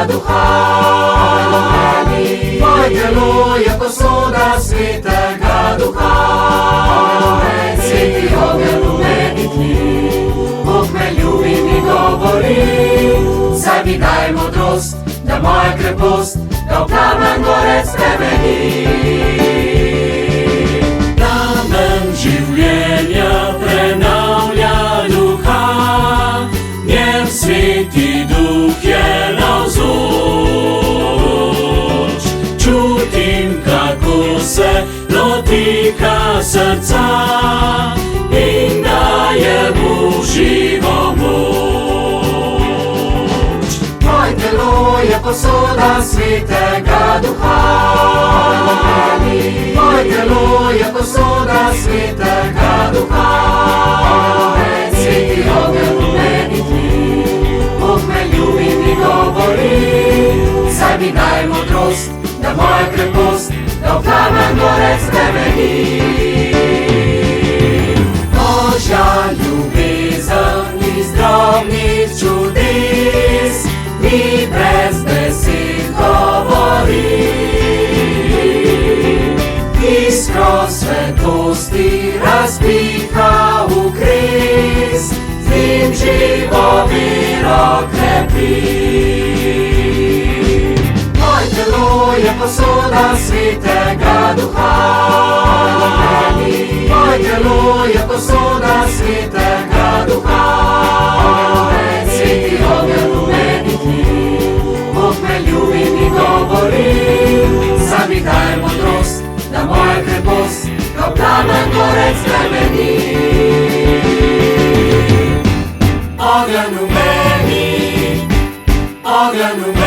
duha. Moje telo je posoda svetega duha. Sveti ogenj v meni tli, Bog me ljubi in mi govori. Zdaj mi daj modrost, da moja krepost ga v plamen gorec spremeni. Plamen življenja prenavlja duha, njem Sveti Duh je navzoč. Čutim, kako se dotika srca in daje mu živo moč. Moje telo je posoda svetega duha. Moje telo je posoda svetega duha. Sveti ogenj v meni tli, Bog me ljubi in mi govori. Zdaj mi daj modrost, da moja krepost ga v plamen gorec spremeni. Božja ljubezen iz drobnih čudes mi brez besed govori. Iskro svetosti razpiha v kris, z njim živo vero krepi. Moje telo je posoda svetega duha. Moje telo je posoda svetega duha. Sveti ogenj v meni tli, Bog me ljubi in mi govori. Zdaj mi daj modrost, da moja krepost ga v plamen gorec spremeni. Ogenj v meni, ogenj v meni.